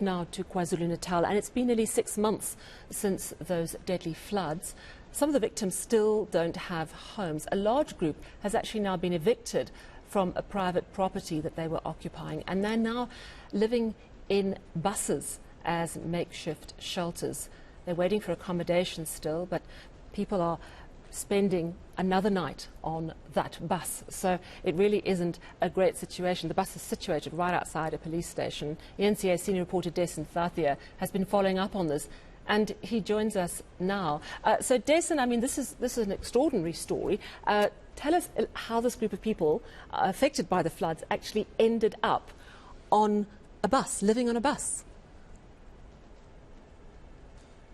Now to KwaZulu-Natal, and it's been nearly 6 months since those deadly floods. Some of the victims still don't have homes. A large group has actually now been evicted from a private property that they were occupying, and they're now living in buses as makeshift shelters. They're waiting for accommodation still, but people are spending another night on that bus. So it really isn't a great situation. The bus is situated right outside a police station. eNCA senior reporter Dasen Thathiah has been following up on this, and he joins us now. So Dasen, I mean, this is an extraordinary story. Tell us how this group of people affected by the floods actually ended up on a bus, living on a bus.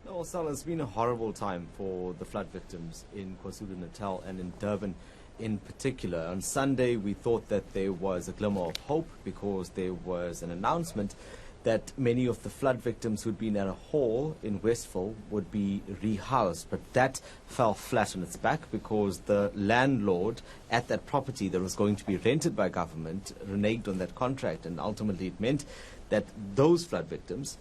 Well, Sal, it's been a horrible time for the flood victims in KwaZulu-Natal and in Durban in particular. On Sunday, we thought that there was a glimmer of hope because there was an announcement that many of the flood victims who'd been at a hall in Westville would be rehoused. But that fell flat on its back because the landlord at that property that was going to be rented by government reneged on that contract, and ultimately it meant that those flood victims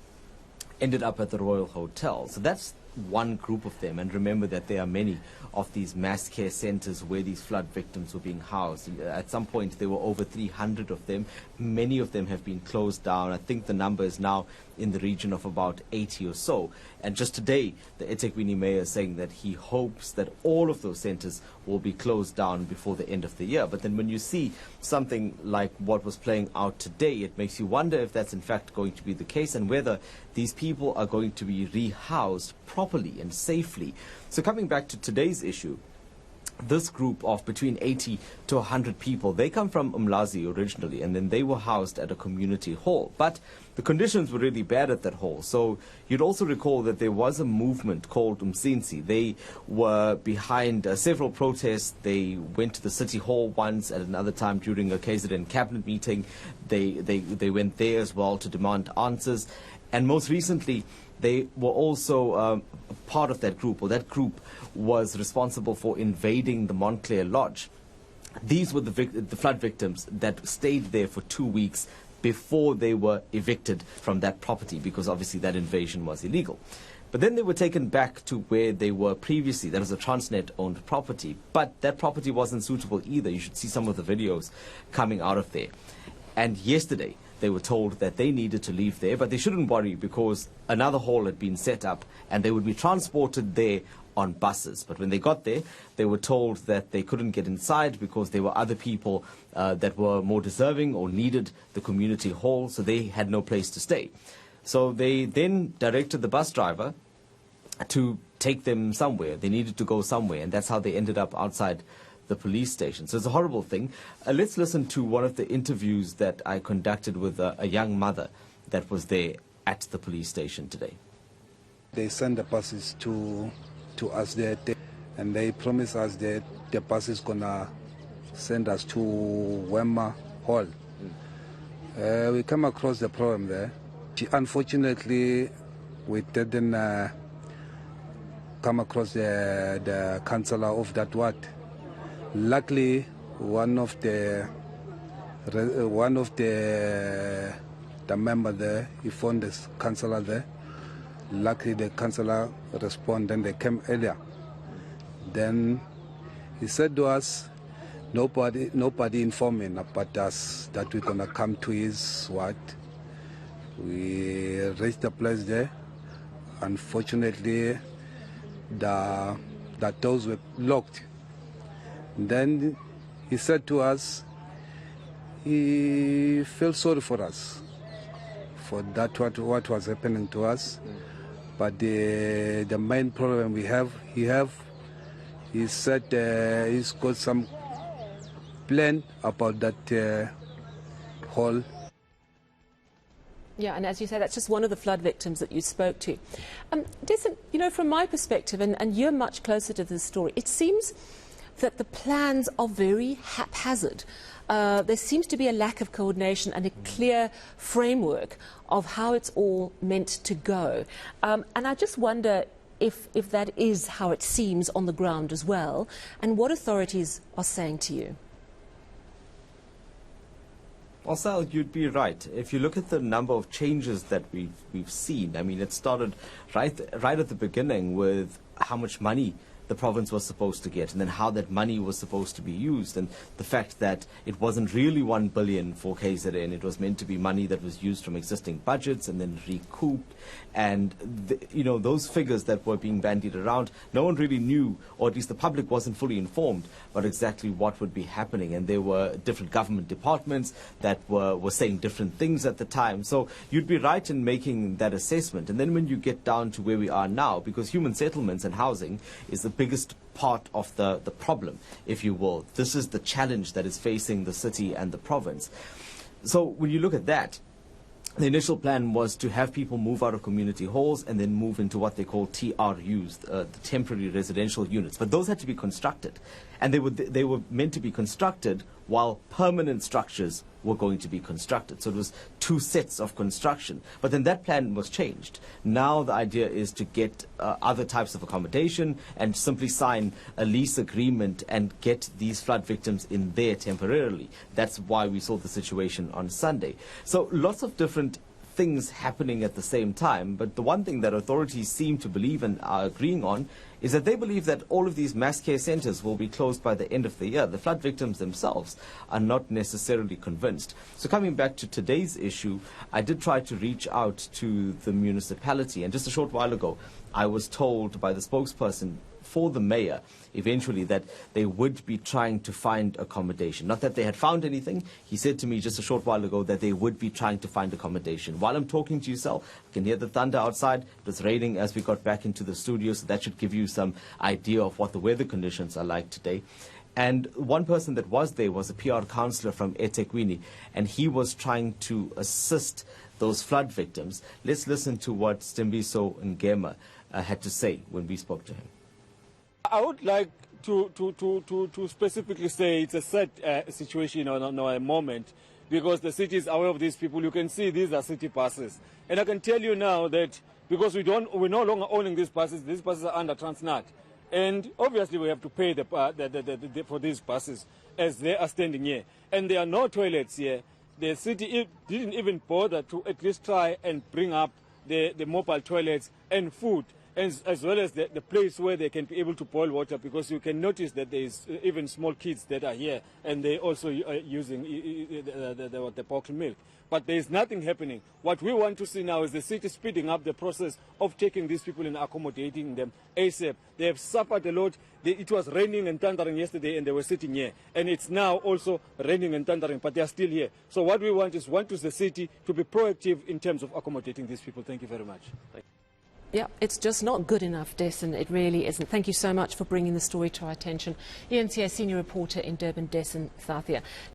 ended up at the Royal Hotel. So that's one group of them, and remember that there are many of these mass care centres where these flood victims were being housed. At some point there were over 300 of them. Many of them have been closed down. I think the number is now in the region of about 80 or so. And just today the eThekwini mayor is saying that he hopes that all of those centres will be closed down before the end of the year. But then when you see something like what was playing out today, it makes you wonder if that's in fact going to be the case and whether these people are going to be rehoused properly and safely. So coming back to today's issue, this group of between 80 to 100 people, they come from Umlazi originally, and then they were housed at a community hall. But the conditions were really bad at that hall. So you'd also recall that there was a movement called Umsinsi. They were behind several protests. They went to the city hall once, at another time during a KZN cabinet meeting. They went there as well to demand answers. And most recently, they were also part of that group, or that group was responsible for invading the Montclair Lodge. These were the flood victims that stayed there for 2 weeks before they were evicted from that property, because obviously that invasion was illegal. But then they were taken back to where they were previously. That was a Transnet-owned property. But that property wasn't suitable either. You should see some of the videos coming out of there. And yesterday, they were told that they needed to leave there, but they shouldn't worry because another hall had been set up and they would be transported there on buses. But when they got there, they were told that they couldn't get inside because there were other people that were more deserving or needed the community hall, so they had no place to stay. So they then directed the bus driver to take them somewhere. They needed to go somewhere, and that's how they ended up outside the police station. So it's a horrible thing. Let's listen to one of the interviews that I conducted with a young mother that was there at the police station today. They send the buses to us there, and they promise us that the bus is gonna send us to Wema Hall. We come across the problem there. Unfortunately, we didn't come across the councillor of that ward. Luckily, one of the member there, he found this councillor there. Luckily, the councillor responded, and they came earlier. Then he said to us, nobody informing about us that we're gonna come to his ward. We reached the place there. Unfortunately, the doors were locked. Then he said to us, he felt sorry for us, for that what was happening to us. But the main problem he said he's got some plan about that hall. Yeah, and as you say, that's just one of the flood victims that you spoke to. Dasen, you know, from my perspective, and you're much closer to this story, it seems that the plans are very haphazard. There seems to be a lack of coordination and a clear framework of how it's all meant to go. And I just wonder if that is how it seems on the ground as well, and what authorities are saying to you. Well, Sal, you'd be right. If you look at the number of changes that we've seen, I mean, it started right at the beginning with how much money the province was supposed to get, and then how that money was supposed to be used, and the fact that it wasn't really 1 billion for KZN. It was meant to be money that was used from existing budgets and then recouped, and those figures that were being bandied around, no one really knew, or at least the public wasn't fully informed about exactly what would be happening, and there were different government departments that were saying different things at the time. So you'd be right in making that assessment. And then when you get down to where we are now, because human settlements and housing is the biggest part of the problem, if you will. This is the challenge that is facing the city and the province. So when you look at that, the initial plan was to have people move out of community halls and then move into what they call TRUs, the temporary residential units. But those had to be constructed. And they were meant to be constructed while permanent structures were going to be constructed. So it was 2 sets of construction. But then that plan was changed. Now the idea is to get other types of accommodation and simply sign a lease agreement and get these flood victims in there temporarily. That's why we saw the situation on Sunday. So lots of different things happening at the same time, but the one thing that authorities seem to believe and are agreeing on is that they believe that all of these mass care centres will be closed by the end of the year. The flood victims themselves are not necessarily convinced. So coming back to today's issue, I did try to reach out to the municipality, and just a short while ago I was told by the spokesperson for the mayor eventually that they would be trying to find accommodation. Not that they had found anything. He said to me just a short while ago that they would be trying to find accommodation. While I'm talking to you, Sal, I can hear the thunder outside. It was raining as we got back into the studio, so that should give you some idea of what the weather conditions are like today. And one person that was there was a PR councillor from eThekwini, and he was trying to assist those flood victims. Let's listen to what Stembiso Ngema had to say when we spoke to him. I would like to specifically say it's a sad situation or a moment, because the city is aware of these people. You can see these are city buses. And I can tell you now that because we're no longer owning these buses are under Transnet. And obviously we have to pay for these buses as they are standing here. And there are no toilets here. The city didn't even bother to at least try and bring up the mobile toilets and food, as well as the place where they can be able to boil water, because you can notice that there is even small kids that are here and they also are using the bottled milk. But there is nothing happening. What we want to see now is the city speeding up the process of taking these people and accommodating them ASAP. They have suffered a lot. It was raining and thundering yesterday and they were sitting here. And it's now also raining and thundering, but they are still here. So what we want is the city to be proactive in terms of accommodating these people. Thank you very much. Yeah, it's just not good enough, Dasen. It really isn't. Thank you so much for bringing the story to our attention. eNCA senior reporter in Durban, Dasen Thathiah.